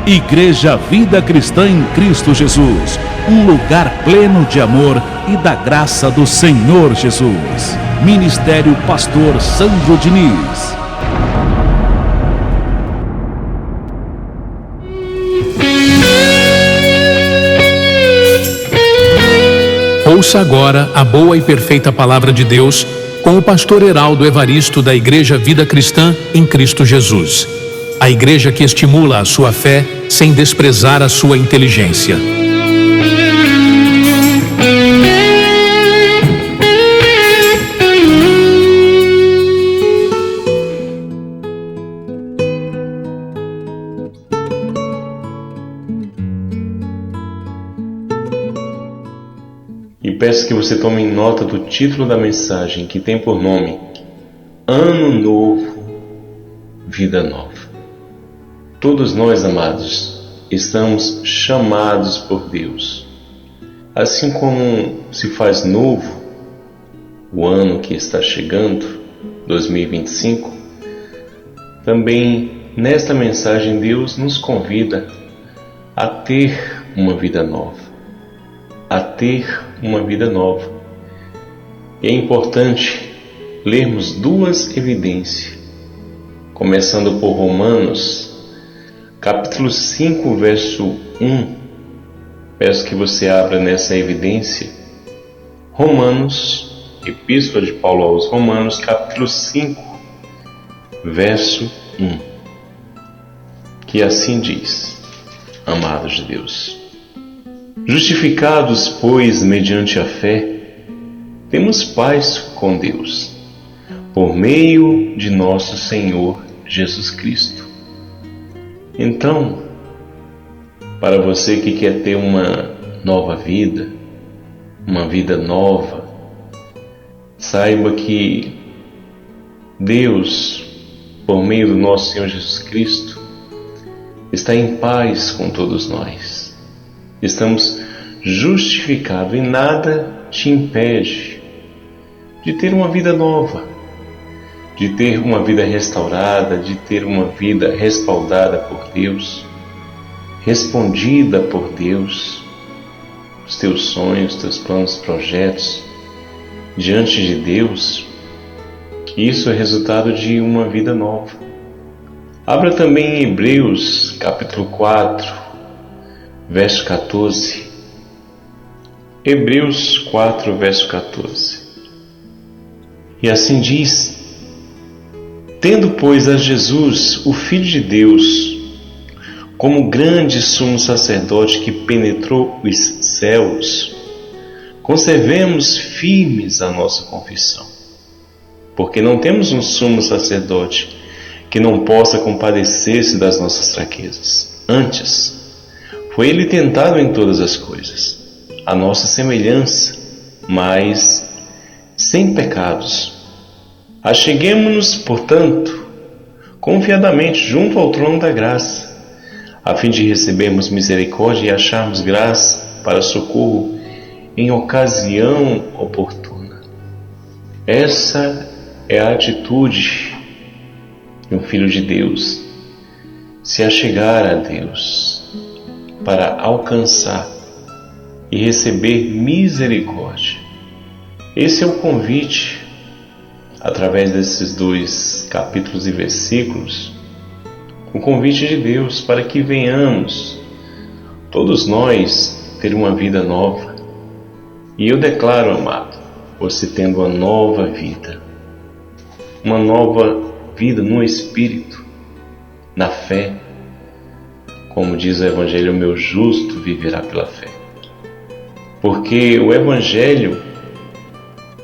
Igreja Vida Cristã em Cristo Jesus, um lugar pleno de amor e da graça do Senhor Jesus. Ministério Pastor Sandro Diniz. Ouça agora a boa e perfeita palavra de Deus com o pastor Heraldo Evaristo da Igreja Vida Cristã em Cristo Jesus. A igreja que estimula a sua fé sem desprezar a sua inteligência. E peço que você tome nota do título da mensagem, que tem por nome Ano Novo, Vida Nova. Todos nós, amados, estamos chamados por Deus. Assim como se faz novo o ano que está chegando, 2025, também nesta mensagem Deus nos convida a ter uma vida nova. A ter uma vida nova. E é importante lermos duas evidências, começando por Romanos, capítulo 5, verso 1. Peço que você abra nessa evidência. Romanos, Epístola de Paulo aos Romanos, capítulo 5, verso 1. Que assim diz: Amados de Deus, justificados, pois, mediante a fé, temos paz com Deus, por meio de nosso Senhor Jesus Cristo. Então, para você que quer ter uma nova vida, uma vida nova, saiba que Deus, por meio do nosso Senhor Jesus Cristo, está em paz com todos nós. Estamos justificados e nada te impede de ter uma vida nova, de ter uma vida restaurada, de ter uma vida respaldada por Deus, respondida por Deus, os teus sonhos, os teus planos, projetos, diante de Deus. Isso é resultado de uma vida nova. Abra também em Hebreus, capítulo 4, verso 14. Hebreus 4, verso 14. E assim diz: Tendo, pois, a Jesus, o Filho de Deus, como grande sumo sacerdote que penetrou os céus, conservemos firmes a nossa confissão, porque não temos um sumo sacerdote que não possa compadecer-se das nossas fraquezas. Antes, foi ele tentado em todas as coisas, a nossa semelhança, mas sem pecados. Acheguemo-nos, portanto, confiadamente junto ao trono da graça, a fim de recebermos misericórdia e acharmos graça para socorro em ocasião oportuna. Essa é a atitude de um filho de Deus, se achegar a Deus para alcançar e receber misericórdia. Esse é o convite, através desses dois capítulos e versículos, o convite de Deus para que venhamos, todos nós, ter uma vida nova. E eu declaro, amado, você tendo uma nova vida no Espírito, na fé. Como diz o Evangelho, o meu justo viverá pela fé. Porque o Evangelho,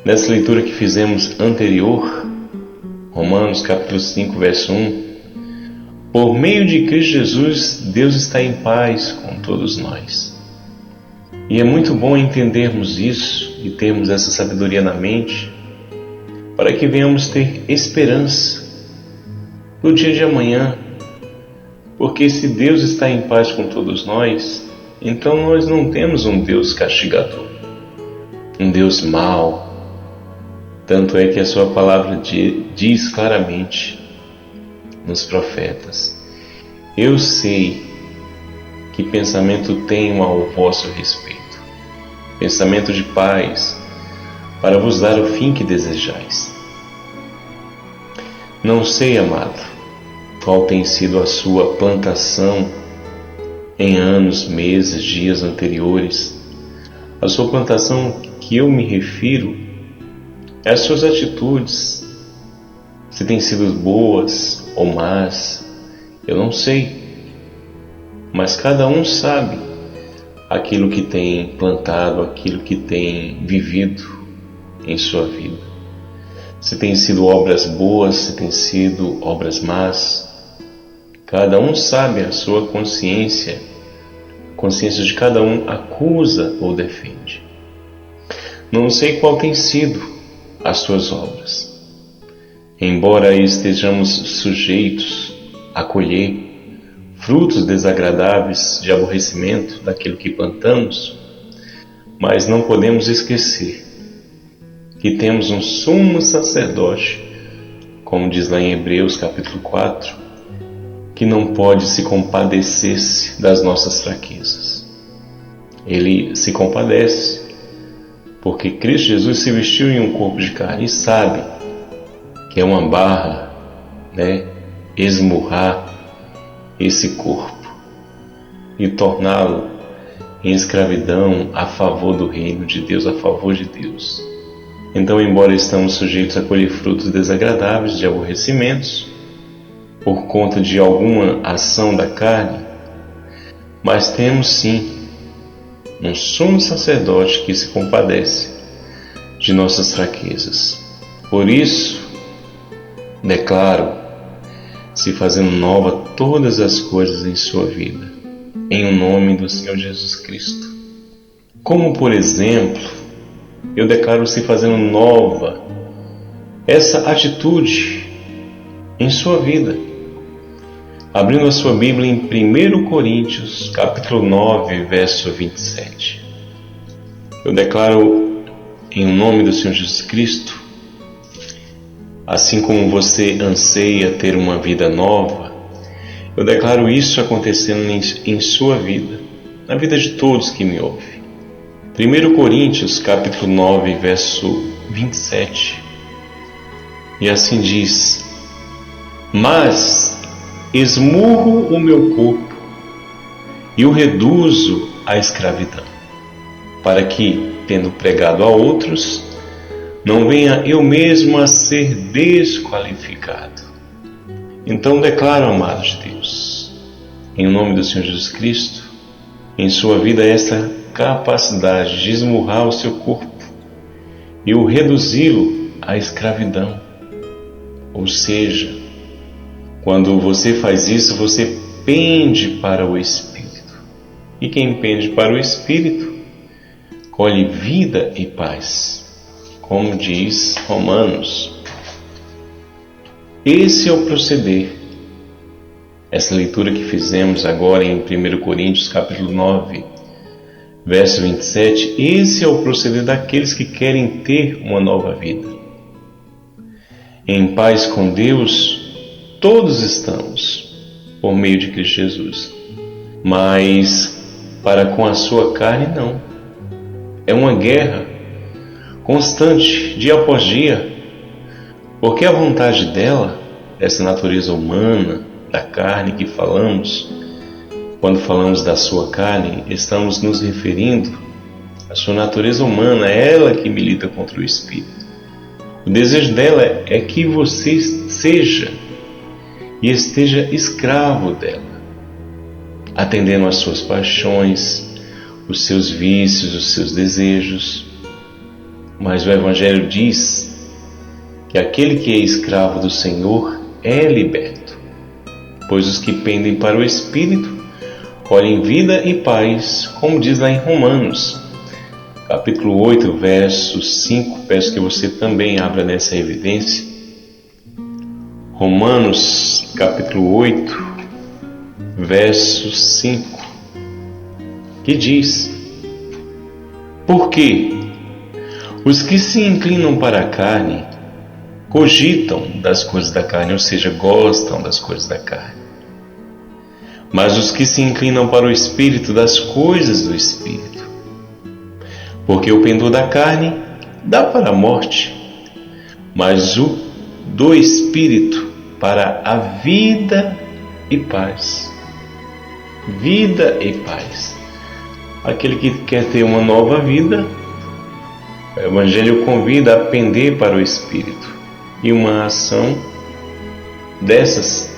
nessa leitura que fizemos anterior, Romanos capítulo 5, verso 1, por meio de Cristo Jesus, Deus está em paz com todos nós. E é muito bom entendermos isso e termos essa sabedoria na mente, para que venhamos ter esperança no dia de amanhã. Porque se Deus está em paz com todos nós, então nós não temos um Deus castigador, um Deus mau. Tanto é que a sua palavra diz claramente nos profetas: eu sei que pensamento tenho ao vosso respeito, pensamento de paz, para vos dar o fim que desejais. Não sei, amado, qual tem sido a sua plantação em anos, meses, dias anteriores. A sua plantação que eu me refiro é as suas atitudes, se têm sido boas ou más, eu não sei. Mas cada um sabe aquilo que tem plantado, aquilo que tem vivido em sua vida. Se tem sido obras boas, se tem sido obras más, cada um sabe, a sua consciência, a consciência de cada um acusa ou defende. Não sei qual tem sido as suas obras. Embora estejamos sujeitos a colher frutos desagradáveis de aborrecimento daquilo que plantamos, mas não podemos esquecer que temos um sumo sacerdote, como diz lá em Hebreus capítulo 4, que não pode se compadecer-se das nossas fraquezas. Ele se compadece, porque Cristo Jesus se vestiu em um corpo de carne e sabe que é uma barra, esmurrar esse corpo e torná-lo em escravidão a favor do reino de Deus, a favor de Deus. Então, embora estamos sujeitos a colher frutos desagradáveis de aborrecimentos por conta de alguma ação da carne, mas temos sim um sumo sacerdote que se compadece de nossas fraquezas. Por isso, declaro, se fazendo nova todas as coisas em sua vida, em o nome do Senhor Jesus Cristo. Como, por exemplo, eu declaro se fazendo nova essa atitude em sua vida. Abrindo a sua Bíblia em 1 Coríntios, capítulo 9, verso 27. Eu declaro em nome do Senhor Jesus Cristo, assim como você anseia ter uma vida nova, eu declaro isso acontecendo em sua vida, na vida de todos que me ouvem. 1 Coríntios, capítulo 9, verso 27. E assim diz: mas esmurro o meu corpo e o reduzo à escravidão, para que, tendo pregado a outros, não venha eu mesmo a ser desqualificado. Então declaro, amado de Deus, em nome do Senhor Jesus Cristo, em sua vida essa capacidade de esmurrar o seu corpo e o reduzi-lo à escravidão. Ou seja, quando você faz isso, você pende para o Espírito. E quem pende para o Espírito, colhe vida e paz, como diz Romanos. Esse é o proceder. Essa leitura que fizemos agora em 1 Coríntios, capítulo 9, verso 27, esse é o proceder daqueles que querem ter uma nova vida. Em paz com Deus, todos estamos, por meio de Cristo Jesus. Mas para com a sua carne, não. É uma guerra constante, dia após dia, porque a vontade dela, dessa natureza humana, da carne que falamos, quando falamos da sua carne, estamos nos referindo à sua natureza humana, é ela que milita contra o Espírito. O desejo dela é que você seja e esteja escravo dela, atendendo às suas paixões, os seus vícios, os seus desejos. Mas o Evangelho diz que aquele que é escravo do Senhor é liberto, pois os que pendem para o Espírito colhem vida e paz, como diz lá em Romanos, capítulo 8, verso 5. Peço que você também abra nessa evidência. Romanos, capítulo 8, verso 5, que diz: porque os que se inclinam para a carne cogitam das coisas da carne, ou seja, gostam das coisas da carne. mas os que se inclinam para o Espírito, das coisas do Espírito. Porque o pendor da carne dá para a morte, mas o do Espírito para a vida e paz. Vida e paz. Aquele que quer ter uma nova vida, o Evangelho convida a pender para o Espírito. E uma ação dessas,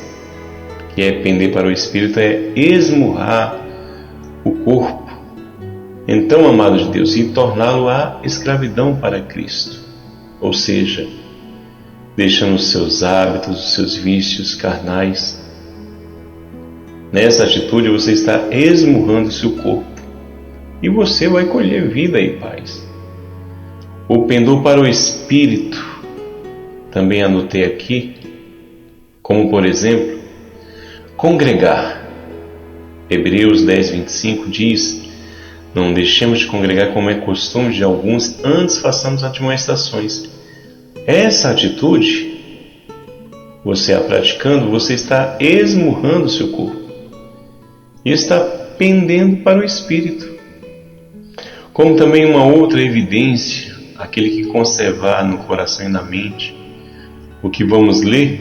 que é pender para o Espírito, é esmurrar o corpo. Então, amados de Deus, e torná-lo a escravidão para Cristo. Ou seja, deixando os seus hábitos, os seus vícios carnais. Nessa atitude você está esmurrando o seu corpo e você vai colher vida e paz. O pendor para o Espírito, também anotei aqui, como por exemplo, congregar. Hebreus 10:25 diz: não deixemos de congregar como é costume de alguns, antes façamos admoestações. Essa atitude, você a praticando, você está esmurrando o seu corpo e está pendendo para o Espírito. Como também uma outra evidência, aquele que conservar no coração e na mente o que vamos ler,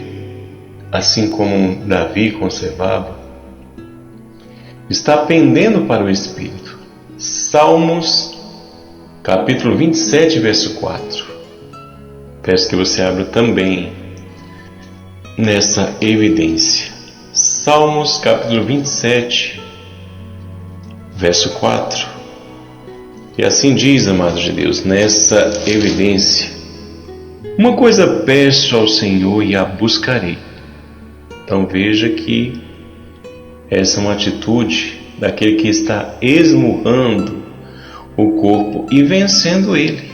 assim como Davi conservava, está pendendo para o Espírito. Salmos, capítulo 27, verso 4. Peço que você abra também nessa evidência. Salmos, capítulo 27, verso 4. E assim diz, amados de Deus, nessa evidência: uma coisa peço ao Senhor e a buscarei. Então veja que essa é uma atitude daquele que está esmurrando o corpo e vencendo ele.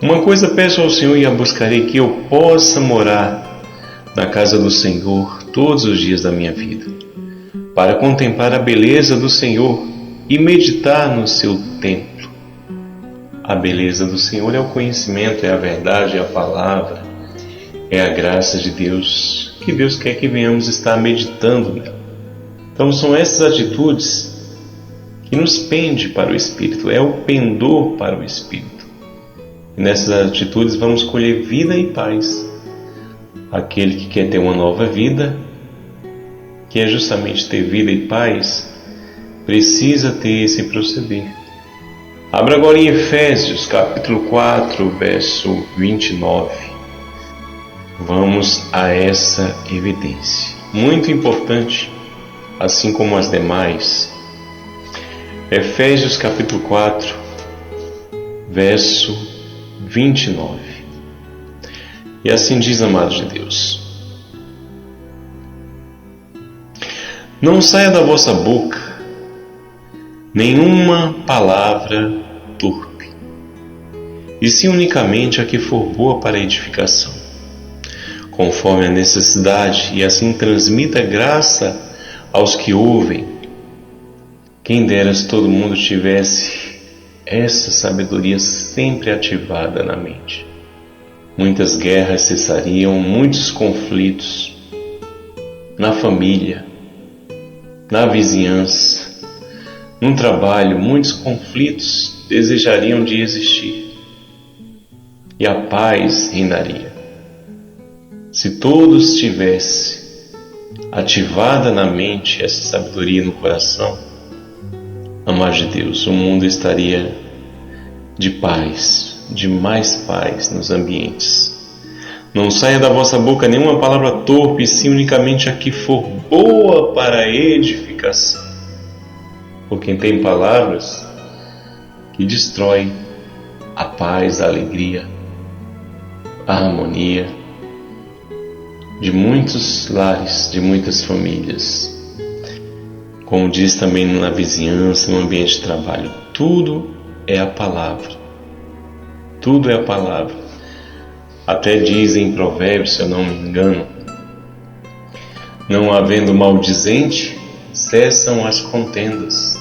Uma coisa peço ao Senhor e a buscarei, que eu possa morar na casa do Senhor todos os dias da minha vida, para contemplar a beleza do Senhor e meditar no seu templo. A beleza do Senhor é o conhecimento, é a verdade, é a palavra, é a graça de Deus, que Deus quer que venhamos estar meditando nela. Então são essas atitudes que nos pende para o Espírito, é o pendor para o Espírito. E nessas atitudes vamos colher vida e paz. Aquele que quer ter uma nova vida, que é justamente ter vida e paz, precisa ter esse proceder. Abra agora em Efésios, capítulo 4, verso 29. Vamos a essa evidência, muito importante, assim como as demais. Efésios, capítulo 4, verso 29. E assim diz, amados de Deus: não saia da vossa boca nenhuma palavra torpe, e sim unicamente a que for boa para edificação, conforme a necessidade, e assim transmita graça aos que ouvem. Quem dera se todo mundo tivesse essa sabedoria sempre ativada na mente. Muitas guerras cessariam, muitos conflitos na família, na vizinhança, no trabalho, muitos conflitos desejariam de existir e a paz reinaria. Se todos tivessem ativada na mente essa sabedoria no coração, amados de Deus, o mundo estaria de paz, de mais paz nos ambientes. Não saia da vossa boca nenhuma palavra torpe, e sim unicamente a que for boa para a edificação. Por quem tem palavras que destroem a paz, a alegria, a harmonia de muitos lares, de muitas famílias. Como diz também na vizinhança, no ambiente de trabalho, tudo é a palavra. Tudo é a palavra. Até diz em Provérbios, se eu não me engano, não havendo maldizente, cessam as contendas.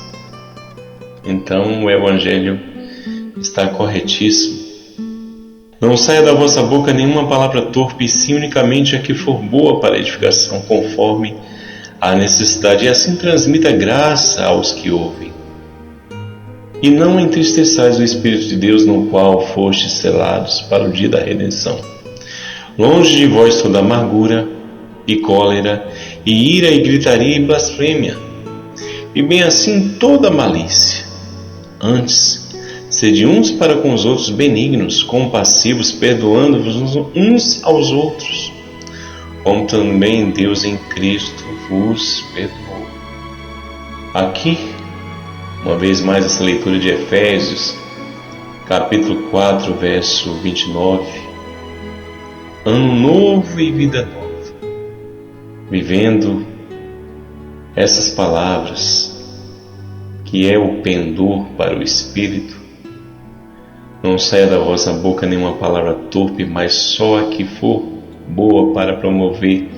Então o Evangelho está corretíssimo. Não saia da vossa boca nenhuma palavra torpe, e sim unicamente a que for boa para a edificação, conforme a necessidade e assim transmita graça aos que ouvem. E não entristeçais o Espírito de Deus, no qual fostes selados para o dia da redenção. Longe de vós toda amargura e cólera, e ira, e gritaria, e blasfêmia, e bem assim toda malícia. Antes, sede uns para com os outros benignos, compassivos, perdoando-vos uns aos outros, como também Deus em Cristo vos perdoou. Aqui, uma vez mais, essa leitura de Efésios, capítulo 4, verso 29. Ano novo e vida nova. Vivendo essas palavras, que é o pendor para o Espírito. Não saia da vossa boca nenhuma palavra torpe, mas só a que for boa para promover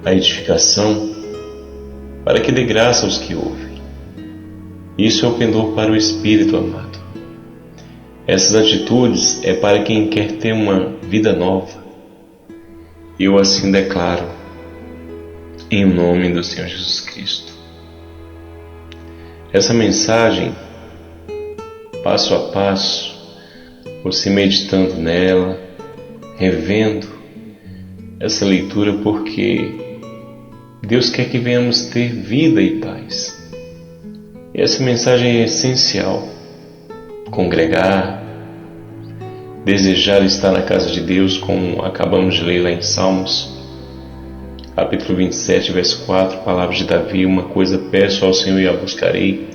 a edificação, para que dê graça aos que ouvem. Isso é o pendor para o Espírito, amado. Essas atitudes é para quem quer ter uma vida nova. Eu assim declaro, em nome do Senhor Jesus Cristo. Essa mensagem, passo a passo, você meditando nela, revendo essa leitura, porque Deus quer que venhamos ter vida e paz. E essa mensagem é essencial. Congregar, desejar estar na casa de Deus, como acabamos de ler lá em Salmos, capítulo 27, verso 4, palavras de Davi: uma coisa peço ao Senhor e a buscarei,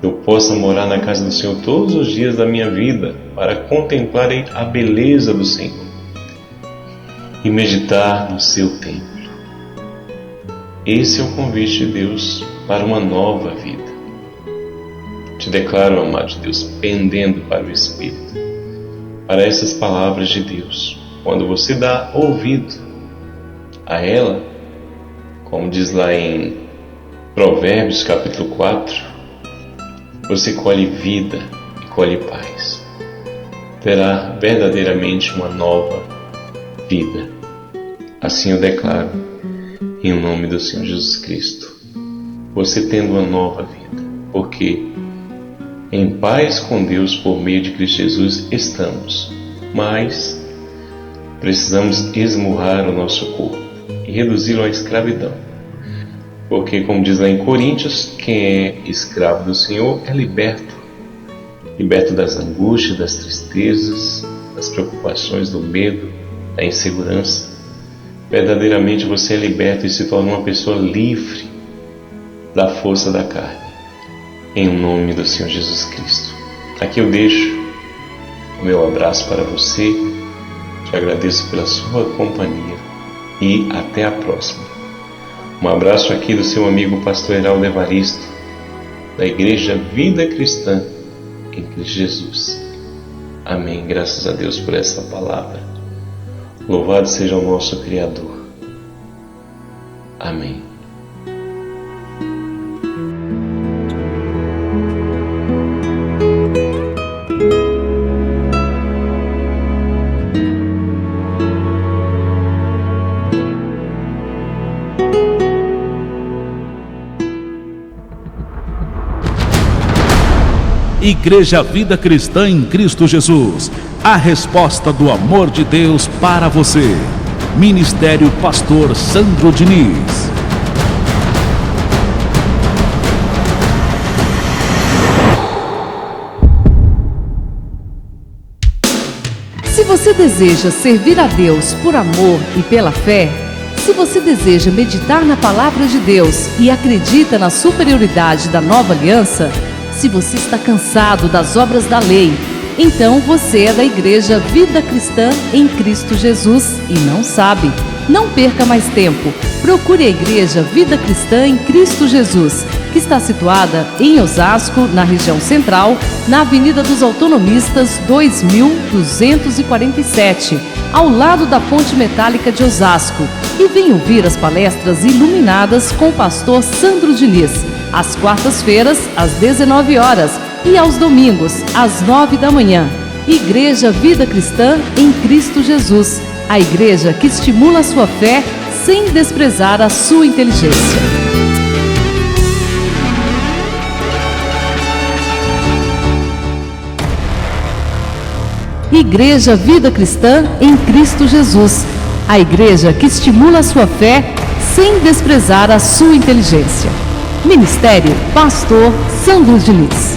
que eu possa morar na casa do Senhor todos os dias da minha vida, para contemplar a beleza do Senhor e meditar no seu templo. Esse é o convite de Deus para uma nova vida. Te declaro, amado de Deus, pendendo para o Espírito, para essas palavras de Deus. Quando você dá ouvido a ela, como diz lá em Provérbios capítulo 4, você colhe vida e colhe paz. Terá verdadeiramente uma nova vida. Assim eu declaro, em nome do Senhor Jesus Cristo, você tendo uma nova vida, porque em paz com Deus por meio de Cristo Jesus estamos, mas precisamos esmurrar o nosso corpo e reduzi-lo à escravidão. Porque, como diz lá em Coríntios, quem é escravo do Senhor é liberto. Liberto das angústias, das tristezas, das preocupações, do medo, da insegurança. Verdadeiramente você é liberto e se torna uma pessoa livre da força da carne. Em nome do Senhor Jesus Cristo. Aqui eu deixo o meu abraço para você. Te agradeço pela sua companhia e até a próxima. Um abraço aqui do seu amigo pastor Heraldo Evaristo, da Igreja Vida Cristã em Cristo Jesus. Amém. Graças a Deus por essa palavra. Louvado seja o nosso Criador. Amém. Igreja Vida Cristã em Cristo Jesus, a resposta do amor de Deus para você. Ministério Pastor Sandro Diniz. Se você deseja servir a Deus por amor e pela fé, se você deseja meditar na Palavra de Deus e acredita na superioridade da nova aliança, se você está cansado das obras da lei, então você é da Igreja Vida Cristã em Cristo Jesus e não sabe. Não perca mais tempo. Procure a Igreja Vida Cristã em Cristo Jesus, que está situada em Osasco, na região central, na Avenida dos Autonomistas 2247, ao lado da Ponte Metálica de Osasco. E venha ouvir as palestras iluminadas com o pastor Sandro Diniz, às quartas-feiras, às 19 horas e aos domingos, às 9 da manhã. Igreja Vida Cristã em Cristo Jesus, a igreja que estimula a sua fé sem desprezar a sua inteligência. Igreja Vida Cristã em Cristo Jesus. A igreja que estimula a sua fé sem desprezar a sua inteligência. Ministério Pastor Sandro Diniz.